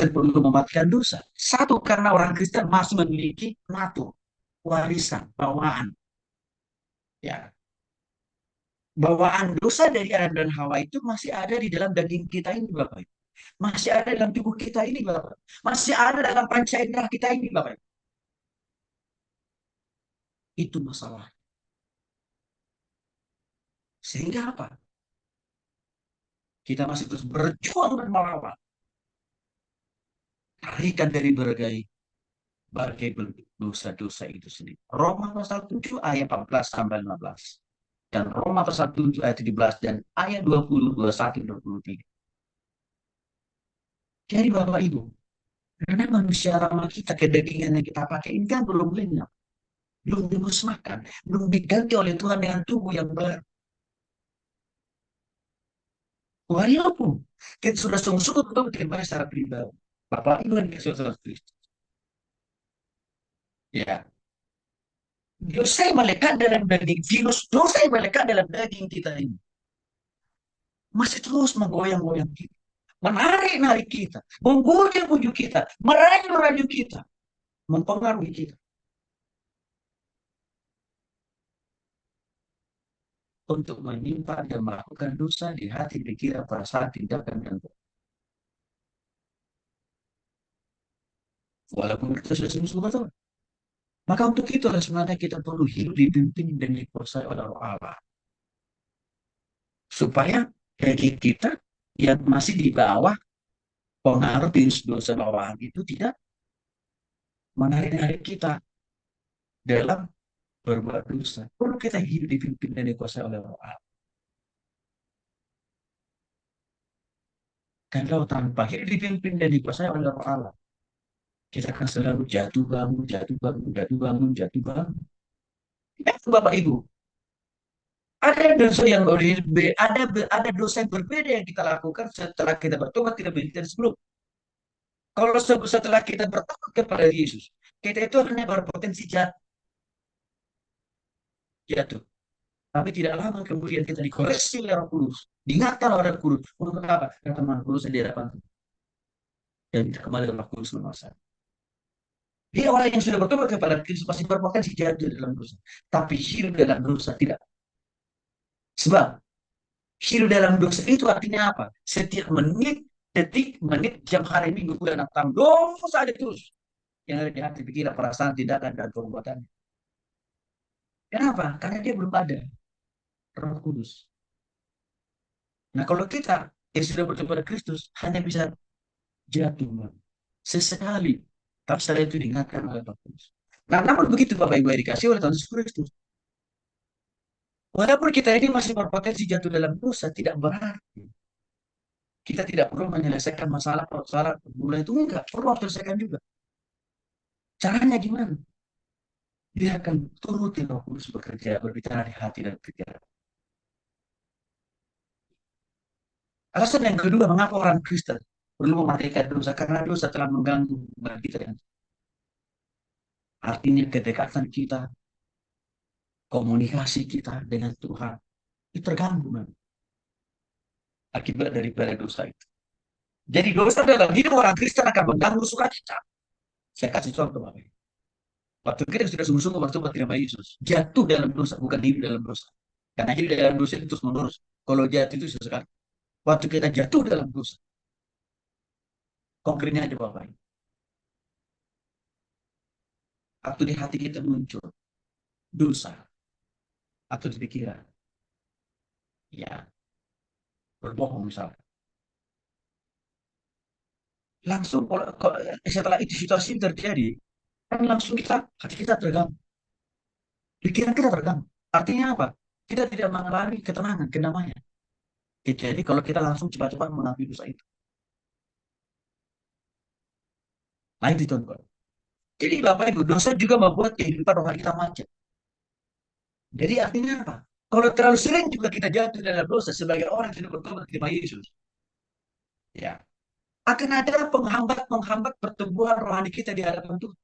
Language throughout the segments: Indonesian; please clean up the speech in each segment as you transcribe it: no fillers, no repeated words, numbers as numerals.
Kristen perlu mematikan dosa? Satu, karena orang Kristen masih memiliki natur, warisan, bawaan. Ya, bawaan dosa dari Adam dan Hawa itu masih ada di dalam daging kita ini, Bapak. Masih ada dalam tubuh kita ini, Bapak. Masih ada dalam panca indera kita ini, Bapak. Itu masalah. Sehingga apa? Kita masih terus berjuang dan melawan. Larikan dari berbagai bentuk dosa-dosa itu sendiri. Roma pasal 7 ayat 14 sampai 15. Dan Roma pasal 7 ayat 17 dan ayat 20, 21, 23. Jadi Bapak Ibu, karena manusia lama kita, kedagingan yang kita pakai ini kan belum lenyap, belum dimusnahkan, belum diganti oleh Tuhan dengan tubuh yang baru. Walaupun kita sudah sungguh-sungguh betul beribadah secara pribadi. Bapak Ibu yang Yesus Kristus. Ya, dosa yang melekat dalam daging, virus dosa yang melekat dalam daging kita ini masih terus menggoyang-goyang kita, menarik-narik kita, membujuk-bujuk kita, merayu-rayu kita, mempengaruhi kita untuk menyimpan dan melakukan dosa di hati, pikiran, perasaan, tindakan, dan walaupun kita sudah sembuh betul. Maka untuk itu sebenarnya kita perlu hidup dipimpin dan dikuasai oleh roh Allah. Supaya daging kita yang masih di bawah pengaruh virus dosa bawaan itu tidak menarik-narik kita dalam berbuat dosa. Perlu kita hidup dipimpin dan dikuasai oleh roh Allah. Kalau tanpa hidup dipimpin dan dikuasai oleh roh Allah, kita akan selalu jatuh bangun, jatuh bangun, jatuh bangun, jatuh bangun. Ya, Bapak Ibu, ada dosa yang berbeda, ada dosa yang berbeda yang kita lakukan setelah kita bertobat tidak begitu sebelum. Kalau setelah kita bertobat kepada Yesus, kita itu hanya berpotensi jatuh. Tapi tidak lama kemudian kita dikoreksi oleh Roh Kudus, diingatkan oleh Roh Kudus. Untuk apa? Kata Roh Kudus di hadapan dan kita kembali ke Roh Kudus menguasai. Dia orang yang sudah bertobat kepada Kristus pasti berpotensi jatuh dalam dosa. Tapi hidup dalam dosa tidak. Sebab hidup dalam dosa itu artinya apa? Setiap menit, detik, menit, jam, hari, minggu, bulan, tahun, dosa ada terus. Yang ada di hati, pikiran, perasaan, tindakan, dan perbuatan. Kenapa? Karena dia belum ada Roh Kudus. Nah, kalau kita yang sudah bertobat kepada Kristus hanya bisa jatuh sesekali. Tapi setelah itu diingatkan oleh Roh Kudus. Nah, namun begitu Bapak Ibu yang dikasih oleh Tuhan Yesus Kristus. Walaupun kita ini masih berpotensi jatuh dalam dosa, tidak berarti kita tidak perlu menyelesaikan masalah pergumulan itu enggak perlu selesaikan juga. Caranya gimana? Dia akan turuti Roh Kudus bekerja, berbicara di hati dan pikiran. Alasan yang kedua, mengapa orang Kristen perlu mematikan dosa? Karena dosa telah mengganggu hubungan kita dengan artinya kedekatan kita, komunikasi kita dengan Tuhan itu terganggu akibat daripada dosa itu. Jadi dosa dalam hidup orang Kristen akan mengganggu sukacita. Saya kasih contoh Bapak. Waktu kita sudah sungguh-sungguh bertobat kepada Yesus, jatuh dalam dosa, bukan hidup dalam dosa. Karena hidup dalam dosa itu terus menerus. Kalau jatuh itu sesekali. Waktu kita jatuh dalam dosa, konkretnya aja Bapak. Waktu di hati kita muncul dosa atau di pikiran, ya berbohong misalnya. Langsung setelah itu situasi terjadi, kan langsung hati kita terganggu, pikiran kita terganggu. Artinya apa? Kita tidak mengalami ketenangan, kedamaian. Jadi kalau kita langsung cepat-cepat mengakui dosa itu. Nah itu contoh. Jadi Bapak Ibu, dosa juga membuat kehidupan rohani kita macet. Jadi artinya apa? Kalau terlalu sering juga kita jatuh dalam dosa sebagai orang yang sudah bertobat kepada Yesus, ya akan ada penghambat pertumbuhan rohani kita di hadapan Tuhan.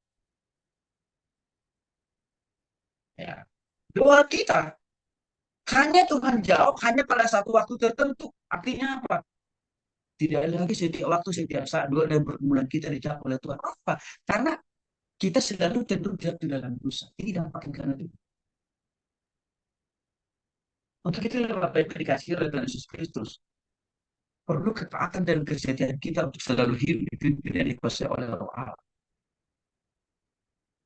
Ya. Doa kita hanya Tuhan jawab hanya pada satu waktu tertentu. Artinya apa? Tidak lagi setiap waktu, setiap saat, dua dan pergumulan kita dicapai oleh Tuhan. Apa? Karena kita selalu cenderung jatuh dalam dosa. Ini dampaknya karena itu. Untuk itu Bapak Ibu dikasih oleh Tuhan Yesus Kristus. Perlu ketaatan dan kesetiaan kita untuk selalu hidup dipimpin dan dikuasai oleh Roh Allah.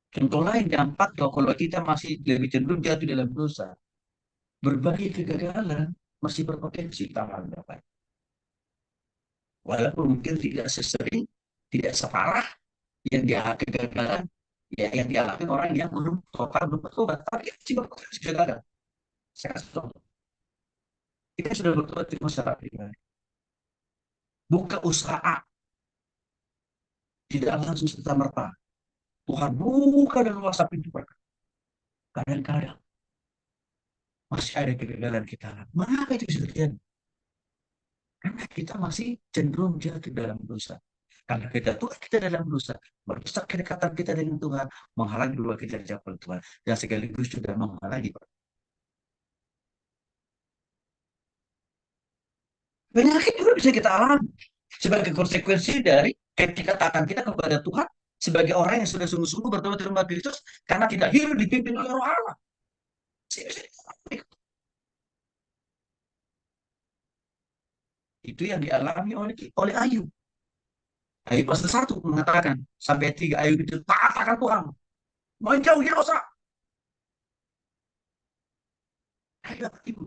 Contoh lain dampak kalau kita masih lebih cenderung jatuh dalam dosa, berbagai kegagalan masih berpotensi taman Bapak. Walaupun mungkin tidak sesering, tidak separah yang dia kegagalan ya yang dialami orang yang belum total belum bertobat, tapi masih berpotensi gagal. Saya kasih contoh, kita sudah bertobat di masyarakat pribadi, buka usaha tidak langsung serta merta. Tuhan buka dan luas pintu berkat. Kadang-kadang masih ada kegagalan kita. Mengapa itu bisa terjadi? Karena kita masih cenderung jatuh dalam dosa. Karena kita tuh kita dalam dosa, merusak kedekatan kita dengan Tuhan, menghalangi dua kita mencapai Tuhan, dan sekaligus juga menghalangi penyakit juga bisa kita alami sebagai konsekuensi dari ketidaktaatan kita kepada Tuhan sebagai orang yang sudah sungguh-sungguh bertobat terima Kristus karena tidak hidup dipimpin oleh Roh Allah. Itu yang dialami oleh Ayub. Ayub pasal 1 mengatakan sampai 3 Ayub itu taat akan Tuhan, menjauhi dosa. Ayub itu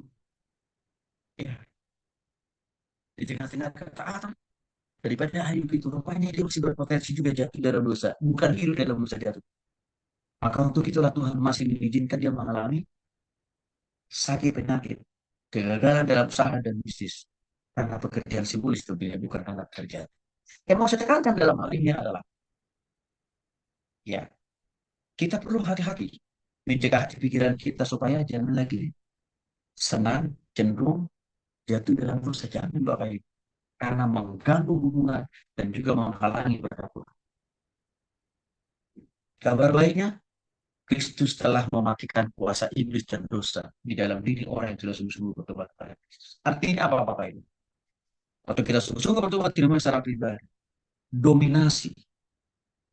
ya, di tengah-tengah ketaatan daripada Ayub itu rupanya dia masih berpotensi juga jatuh dalam dosa, bukan hidup dalam dosa jatuh. Maka untuk itulah Tuhan masih mengizinkan dia mengalami sakit penyakit, kegagalan dalam usaha dan bisnis. Karena pekerjaan simbolis tentunya bukan karena kerja. Yang mau saya tekankan dalam hal ini adalah, ya, kita perlu hati-hati mencegah hati pikiran kita supaya jangan lagi senang, cenderung jatuh dalam dosa. Jangan Bapak Ibu. Karena mengganggu hubungan dan juga menghalangi berkat Tuhan. Kabar baiknya, Kristus telah mematikan kuasa iblis dan dosa di dalam diri orang yang sudah sungguh-sungguh bertobat pada Kristus. Artinya apa Bapak Ibu? Waktu kita sungguh-sungguh bertobat di rumah secara pribadi, dominasi,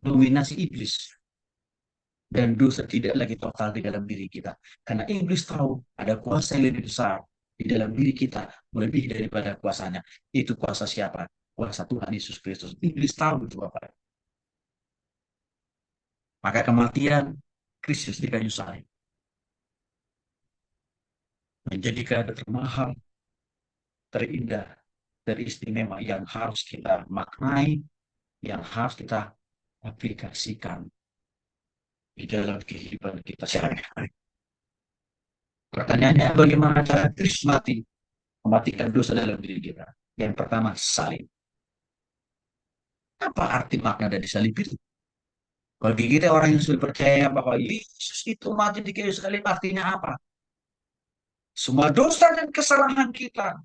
dominasi iblis dan dosa tidak lagi total di dalam diri kita. Karena iblis tahu ada kuasa yang lebih besar di dalam diri kita, melebihi daripada kuasanya. Itu kuasa siapa? Kuasa Tuhan Yesus Kristus. Iblis tahu itu Bapak. Maka kematian Kristus di kayu salib menjadikan termahal, terindah, teristimewa yang harus kita maknai, yang harus kita aplikasikan di dalam kehidupan kita sehari-hari. Pertanyaannya, bagaimana cara Kristus mati? Mematikan dosa dalam diri kita. Yang pertama, salib. Apa arti makna dari salib itu? Bagi kita orang yang sudah percaya bahwa Yesus itu mati di kayu salib, artinya apa? Semua dosa dan kesalahan kita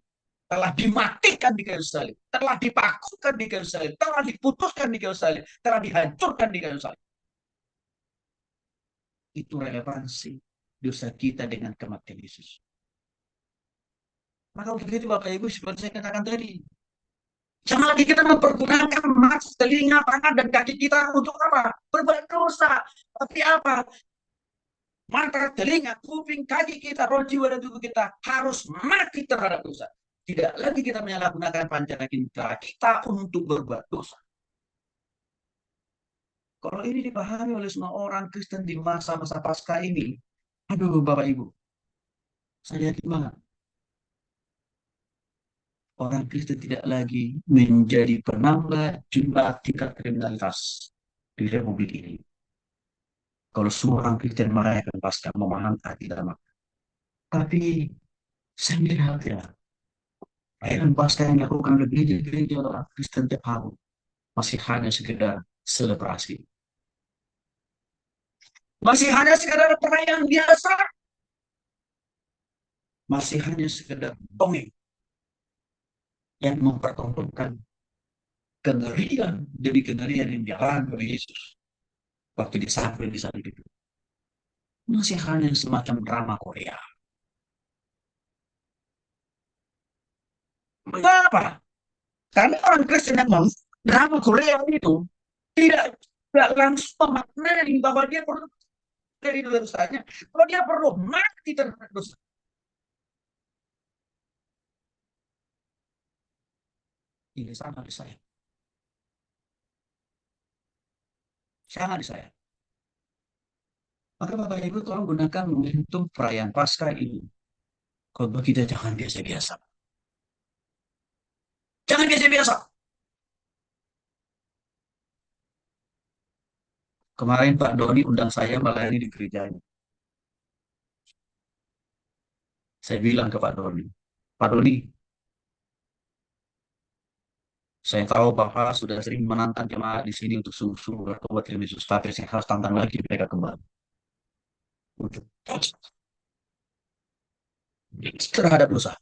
telah dimatikan di kayu salib, telah dipakukan di kayu salib, telah diputuskan di kayu salib, telah dihancurkan di kayu salib. Itu relevansi dosa kita dengan kematian Yesus. Maka untuk itu Bapak Ibu seperti saya katakan tadi, jangan lagi kita mempergunakan mata, telinga, tangan, dan kaki kita untuk apa? Berbuat dosa. Tapi apa? Mata, telinga, kuping, kaki kita, roh, jiwa, dan tubuh kita harus mati terhadap dosa. Tidak lagi kita menyalahgunakan panca indera kita untuk berbuat dosa. Kalau ini dipahami oleh semua orang Kristen di masa-masa pasca ini, aduh Bapak Ibu, saya yakin banget orang Kristen tidak lagi menjadi penambah jumlah tingkat kriminalitas di Republik ini. Kalau semua orang Kristen merayakan pasca memahami arti dalam. Tapi saya melihat ya, perayaan pasca yang dilakukan oleh gereja-gereja orang Kristen tiap tahun masih hanya sekedar selebrasi. Masih hanya sekedar perayaan biasa. Masih hanya sekedar dongeng yang mempertontonkan kengerian demi kengerian yang dialami oleh Yesus waktu disalib di salib itu. Masih hanya semacam drama Korea. Mengapa? Karena orang Kristen yang drama Korea itu tidak tidak langsung memaknai bahwa dia perlu dari dosanya, kalau dia perlu mati terhadap dosa. Ini sama di saya, sangat di saya. Maka Bapak Ibu tolong gunakan momentum perayaan Paskah ini. Kalau kita jangan biasa-biasa. Jangan biasa-biasa. Kemarin Pak Doni undang saya melayani di gerejanya. Saya bilang ke Pak Doni, saya tahu Bapak sudah sering menantang jemaat di sini untuk sungguh-sungguh bertobat ke Yesus, tapi saya harus tantang lagi mereka kembali untuk terhadap dosa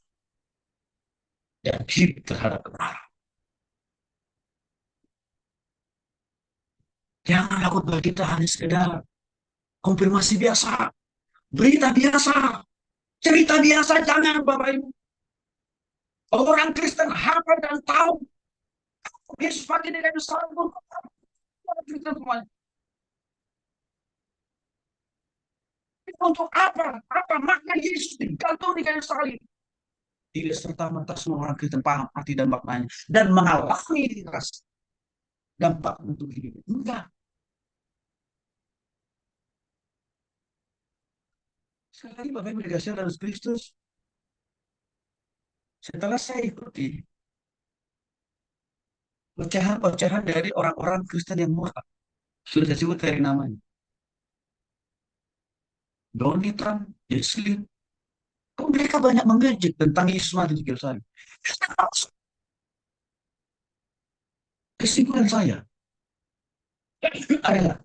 dan hidup terhadap kebenaran. Jangan khotbah kita hanya sekedar konfirmasi biasa, berita biasa, cerita biasa. Jangan Bapak Ibu. Orang Kristen hafal dan tahu Yesus mati di kayu salib. Orang Kristen semuanya. Untuk apa? Apa makna Yesus digantung di kayu salib? Tidak serta-merta semua orang Kristen paham arti dan maknanya dan mengalami ras dampak untuk hidup. Enggak. Sekali lagi Bapak Ibu dikasih oleh Kristus. Setelah saya ikuti ocehan-ocehan dari orang-orang Kristen yang murtad, sudah saya sebut dari namanya. Donald Trump, Jesslyn, kok mereka banyak mengejek tentang Yesus mati di kayu salib. Kesimpulan saya adalah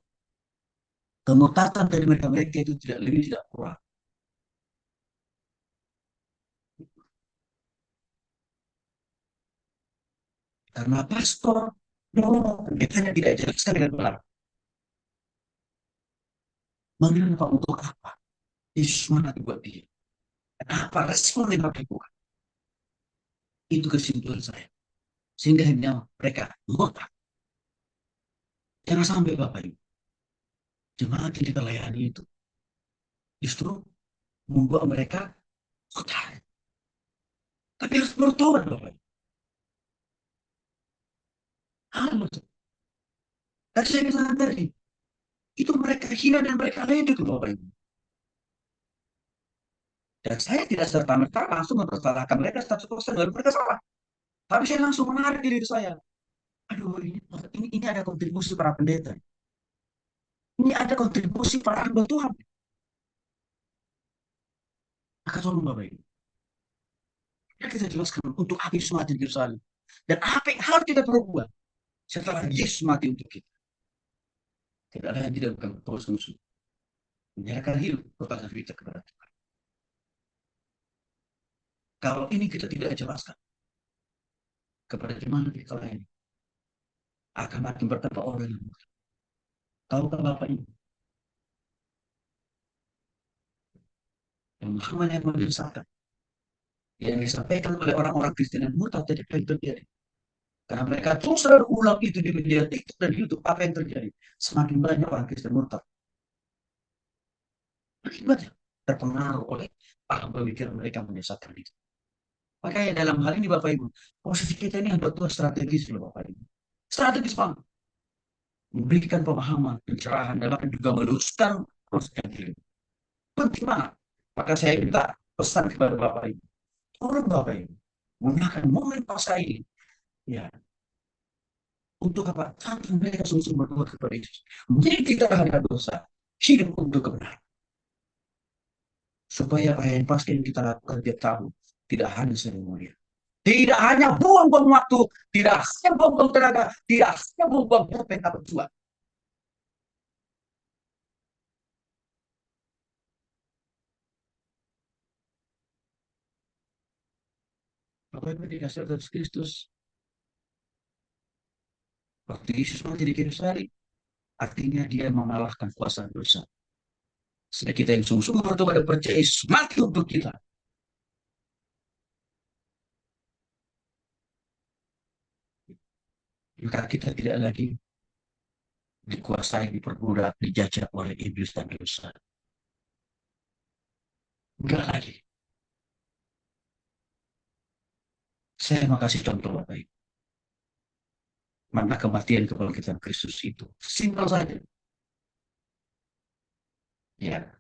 kemurtatan dari mereka-mereka itu tidak lebih tidak kurang. Karena pastor, no, pendetanya tidak jelaskan dengan benar. Mengapa untuk apa? Yesus mana buat dia? Apa respon yang harus dibuka? Itu kesimpulan saya. Sehingga akhirnya mereka murtad. Jangan sampai Bapak Ibu, jemaat yang kita layani itu justru membuat mereka murtad. Tapi harus bertobat Bapak Ibu. Harus. Tadi saya bilang tadi, itu mereka hina dan mereka ledek Bapak Ibu. Dan saya tidak serta-merta langsung mempersalahkan mereka 100% dari mereka salah. Tapi saya langsung menarik diri saya. Aduh, ini ada kontribusi para pendeta. Ini ada kontribusi para hamba Tuhan. Maka tolong Bapak Ibu. Ya kita jelaskan untuk apa Yesus mati di Yerusalem. Dan apa yang harus kita perbuat setelah Yesus mati untuk kita. Tidak lain tidak bukan terus musuh. Menyerahkan hidup kepada kita kepada Tuhan. Kalau ini kita tidak jelaskan kepada jemaat kita lain, akan makin bertambah orang yang tahukah Bapak Ibu yang Muhammad yang menyesalkan yang disampaikan oleh orang-orang Kristen yang murtad tadi apa yang terjadi. Karena mereka terus berulang itu di media TikTok dan YouTube, apa yang terjadi? Semakin banyak orang Kristen murtad. Akibatnya terpengaruh oleh paham pemikiran mereka menyesatkan itu. Makanya dalam hal ini Bapak Ibu, posisi kita ini ada dua strategis loh Bapak Ibu. Strategis banget. Memberikan pemahaman, pencerahan, dan bahkan juga meluruskan proses yang diri. Penting banget. Maka saya minta pesan kepada Bapak Ibu. Tolong Bapak Ibu, gunakan momen pasca ini. Ya, untuk apa? Tanpa mereka sungguh berbuat kepada Yesus. Jadi kita hanya dosa, hidup untuk kebenaran. Supaya apa yang pasti yang kita lakukan tiap tahun tidak hanya seremonial. Tidak hanya buang-buang waktu, tidak hanya buang-buang tenaga, tidak hanya buang-buang pulpen atau berjuang. Bapak Ibu dikasih oleh Kristus, waktu Yesus mati di kayu salib, artinya dia mengalahkan kuasa dosa. Sehingga kita yang sungguh-sungguh bertobat dan percaya Yesus mati untuk kita. Maka kita tidak lagi dikuasai, diperbudak, dijajah oleh iblis dan dosa. Enggak lagi. Saya mau kasih contoh Bapak Ibu. Mana kematian kebangkitan Kristus itu. Simpel saja. Ya,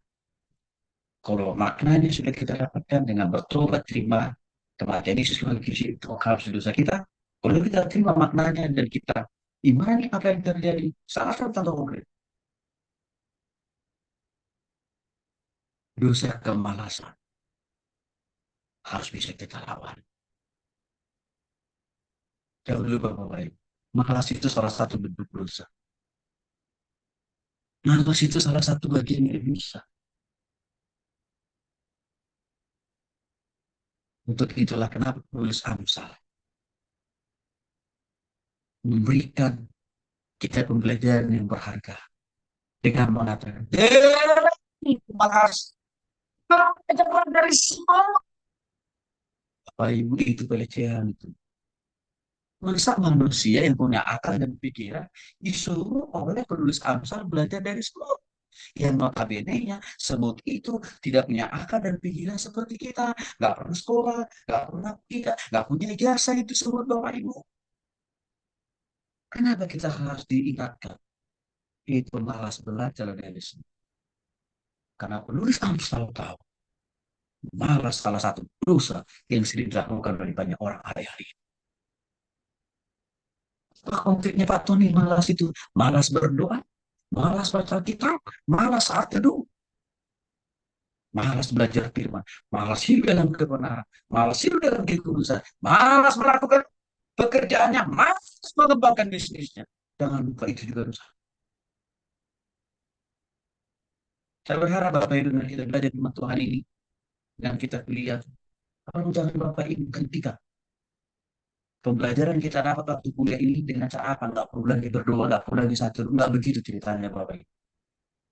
kalau maknanya sudah kita dapatkan dengan bertobat, terima kematian Yesus sebagai menghapus dosa kita. Kalau kita terima maknanya dan kita imani apa yang terjadi, sangat tanpa konkret. Dosa kemalasan harus bisa kita lawan. Jauh dulu Bapak Baik. Malas itu salah satu bentuk dosa. Malas itu salah satu bagian yang bisa. Untuk itulah kenapa penulis Amsal memberikan kita pembelajaran yang berharga dengan mengatakan, malas, cepat dari semua. Bapak Ibu itu pelecehan itu. Masa manusia yang punya akal dan pikiran disuruh oleh penulis Amsal belajar dari semut. Yang notabene-nya semut itu tidak punya akal dan pikiran seperti kita. Nggak pernah sekolah, nggak pernah tidak, nggak punya ijazah itu semut Bapak Ibu. Kenapa kita harus diingatkan? Itu malas belajar dari semut. Karena penulis Amsal tahu malas salah satu dosa yang sering dilakukan oleh banyak orang hari-hari. Apa konkretnya Pak Tony malas itu? Malas berdoa, malas baca kitab, malas saat teduh, malas belajar firman, malas hidup dalam kebenaran, malas hidup dalam kekudusan, malas melakukan pekerjaannya, malas mengembangkan bisnisnya. Jangan lupa itu juga dosa. Saya berharap Bapak Ibu dengan kita belajar di Tuhan ini dan kita lihat, kalau jangan Bapak Ibu ketika pembelajaran kita dapat waktu kuliah ini dengan cara apa? Nggak perlu lagi berdoa, nggak perlu lagi satu, nggak begitu ceritanya Bapak Ibu.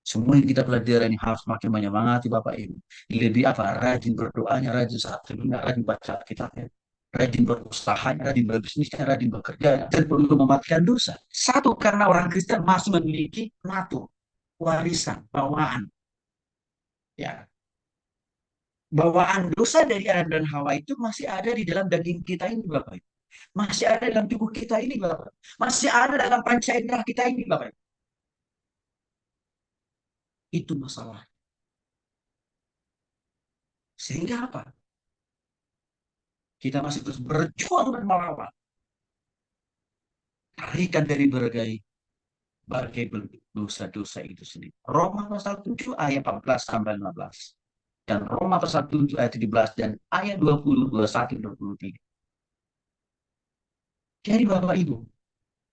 Semua yang kita pelajari ini harus makin menyemangati Bapak Ibu. Lebih apa? Rajin berdoanya, rajin saat teduhnya, rajin baca kitabnya, rajin berusahanya, rajin berbisnisnya, rajin bekerja, dan perlu mematikan dosa. Satu, karena orang Kristen masih memiliki natur, warisan, bawaan. Ya, bawaan dosa dari Adam dan Hawa itu masih ada di dalam daging kita ini, Bapak Ibu. Masih ada dalam tubuh kita ini, Bapak. Masih ada dalam panca indera kita ini, Bapak. Itu masalah. Sehingga apa? Kita masih terus berjuang dan melawan. Tarikan dari berbagai bentuk dosa-dosa itu sendiri. Roma pasal 7 ayat 14 sampai 15. Dan Roma pasal 7 ayat 17 dan ayat 20, 21, 23. Jadi Bapak Ibu,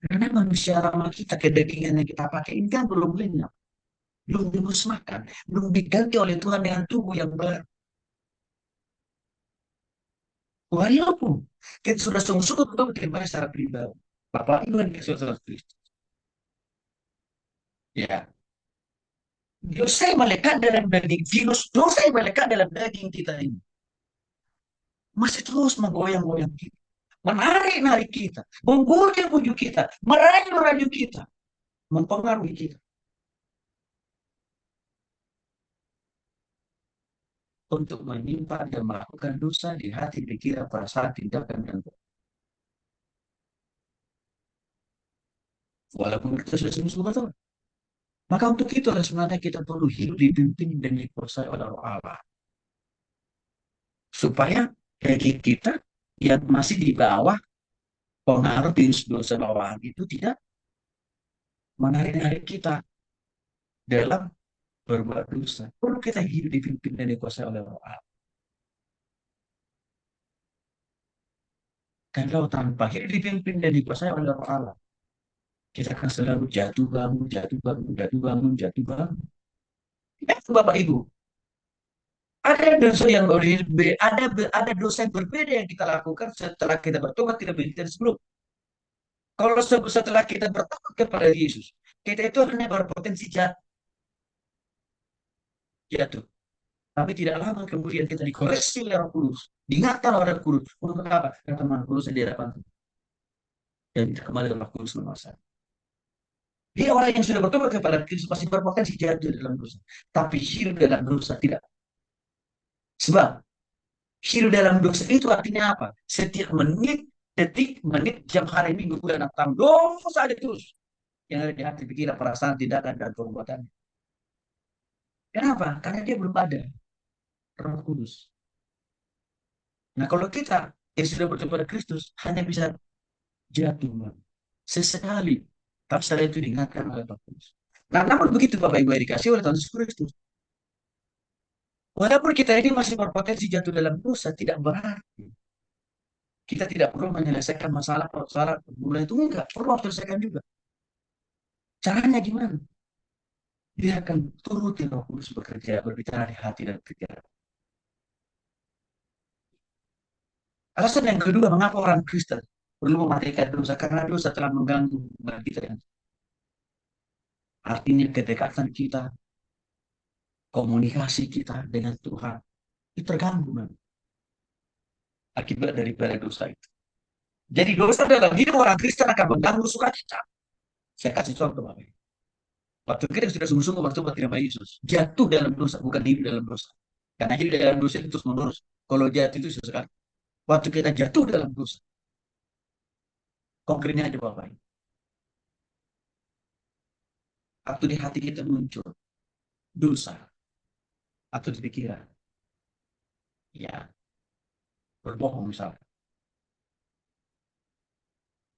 karena manusia lama kita, kedagingan yang kita pakai ini kan belum lenyap, belum dimusnahkan, belum diganti oleh Tuhan dengan tubuh yang baru. Walaupun kita sudah sungguh-sungguh betul terima secara pribadi. Bapak Ibu yang Yesus Kristus. Ya, dosa yang melekat dalam daging, virus dosa yang melekat dalam daging kita ini masih terus menggoyang-goyang kita, menarik-narik kita, membujuk-bujuk kita, merayu-rayu kita, mempengaruhi kita untuk menyimpan dan melakukan dosa di hati, pikiran, perasaan, tindakan, dan walaupun kita sudah sembuh betul. Maka untuk itulah sebenarnya kita perlu hidup dipimpin dan dikuasai oleh roh Allah. Supaya daging kita yang masih di bawah pengaruh virus dosa bawaan itu tidak menarik-narik kita dalam berbuat dosa. Perlu kita hidup dipimpin dan dikuasai oleh roh Allah. Kalau tanpa hidup dipimpin dan dikuasai oleh roh Allah, kita akan selalu jatuh bangun, jatuh bangun, jatuh bangun, jatuh bangun. Ya, Bapak Ibu, ada dosa yang berbeda, ada dosa yang berbeda yang kita lakukan setelah kita bertobat tidak begitu sebelum. Kalau setelah kita bertobat kepada Yesus, kita itu hanya berpotensi jatuh. Tapi tidak lama kemudian kita dikoreksi oleh Roh Kudus, diingatkan oleh Roh Kudus. Untuk apa? Kata Roh Kudus di hadapan. dan kembali ke Roh Kudus menguasai. Dia orang yang sudah bertobat kepada Kristus pasti berpotensi jatuh dalam dosa. Tapi hidup dalam dosa tidak. Sebab hidup dalam dosa itu artinya apa? Setiap menit, detik, menit, jam, hari, minggu, bulan, tahun, dosa ada terus. Yang ada di hati, pikiran, perasaan, tindakan, dan perbuatan. Kenapa? Karena dia belum ada Roh Kudus. Nah, kalau kita yang sudah bertobat pada Kristus hanya bisa jatuh, Bang. Sesekali. Tapi setelah itu diingatkan oleh Roh Kudus. Nah, namun begitu Bapak Ibu yang dikasih oleh Tuhan Yesus Kristus. Walaupun kita ini masih berpotensi jatuh dalam dosa, tidak berarti kita tidak perlu menyelesaikan masalah pergumulan itu. Enggak, perlu selesaikan juga. Caranya gimana? Biarkan turuti Roh Kudus bekerja, berbicara di hati dan pikiran. Alasan yang kedua, mengapa orang Kristen perlu mematikan dosa? Karena dosa telah mengganggu hubungan kita. Artinya kedekatan kita, komunikasi kita dengan Tuhan, itu terganggu, man, akibat daripada dosa itu. Jadi dosa dalam hidup orang Kristen akan mengganggu sukacita. Saya kasih contoh, Bapak. Waktu kita sudah sungguh-sungguh waktu menerima Yesus, jatuh dalam dosa, bukan hidup dalam dosa. Karena hidup dalam dosa itu terus menerus. Kalau jatuh itu sesekali. Waktu kita jatuh dalam dosa, konkretnya aja Bapak. Waktu di hati kita muncul dosa, atau di pikiran, ya berbohong misalnya.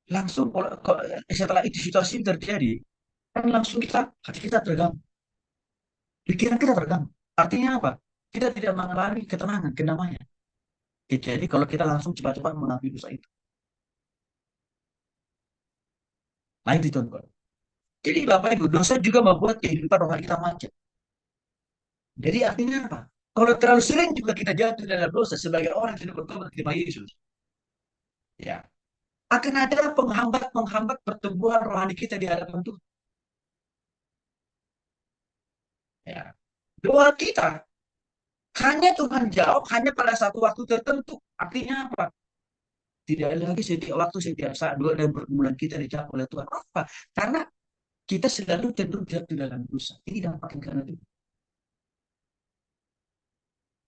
Langsung setelah itu situasi terjadi, kan langsung hati kita terganggu, pikiran kita terganggu. Artinya apa? Kita tidak mengalami ketenangan, kedamaian. Jadi kalau kita langsung cepat-cepat mengakui dosa itu. Nah itu contoh. Jadi Bapak Ibu, dosa juga membuat kehidupan rohani kita macet. Jadi artinya apa? Kalau terlalu sering juga kita jatuh dalam dosa sebagai orang yang sudah bertobat terima Yesus, ya akan ada penghambat pertumbuhan rohani kita di hadapan Tuhan. Ya. Doa kita hanya Tuhan jawab hanya pada satu waktu tertentu. Artinya apa? Tidak ada lagi setiap waktu, setiap saat doa dan pergumulan kita dijawab oleh Tuhan. Apa? Karena kita selalu cenderung jatuh dalam dosa. Ini dampaknya karena itu.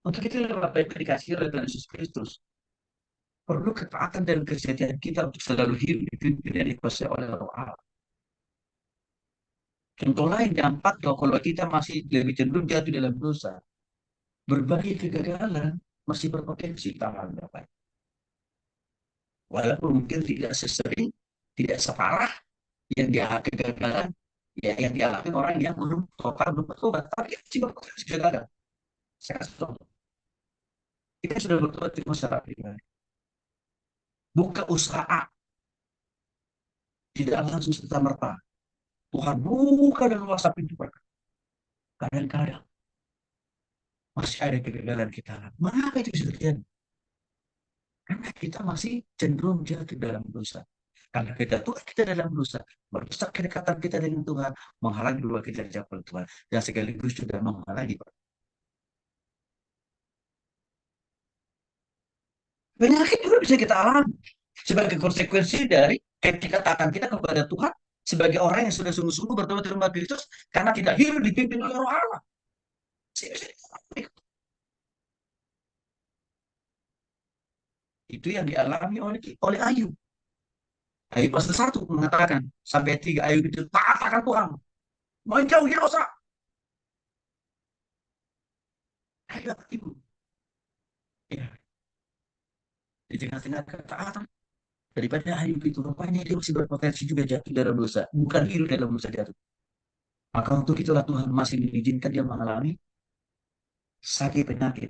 Untuk itu Bapak Ibu dikasih oleh Tuhan Yesus Kristus. Perlu ketaatan dan kesetiaan kita untuk selalu hidup dipimpin dan dikuasai oleh Roh Allah. Contoh lain dampak kalau kita masih lebih cenderung jatuh dalam dosa, berbagai kegagalan masih berpotensi tangan Bapak. Walaupun mungkin tidak sesering, tidak separah yang dia kegagalan, ya yang dialami orang yang belum total belum bertobat, tapi masih berpotensi gagal. Saya kasih contoh. Kita sudah bertobat di masyarakat pribadi. Buka usaha tidak langsung serta merta. Tuhan buka dan luas pintu berkat. Kadang-kadang masih ada kegagalan kita. Mengapa itu bisa terjadi? Karena kita masih cenderung jatuh dalam dosa. Karena kita Tuhan kita dalam dosa, merusak kedekatan kita dengan Tuhan, menghalangi dua kita jawab Tuhan, dan sekaligus juga menghalangi penyakit juga bisa kita alami sebagai konsekuensi dari ketidaktaatan kita kepada Tuhan sebagai orang yang sudah sungguh-sungguh bertobat terima Kristus karena tidak hidup dipimpin oleh Roh Allah. Itu yang dialami oleh Ayub. Ayub pasal 1 mengatakan sampai 3 Ayub itu taat akan Tuhan, menjauhi dosa. Ayub itu ya, di tengah-tengah ketaatan daripada Ayub itu rupanya dia masih berpotensi juga jatuh dalam dosa, bukan hidup dalam dosa jatuh. Maka untuk itulah Tuhan masih mengizinkan dia mengalami sakit penyakit,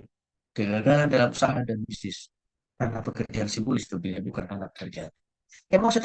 kegagalan dalam usaha dan bisnis karena pekerjaan simbolis tentunya bukan karena kerja. Maksudnya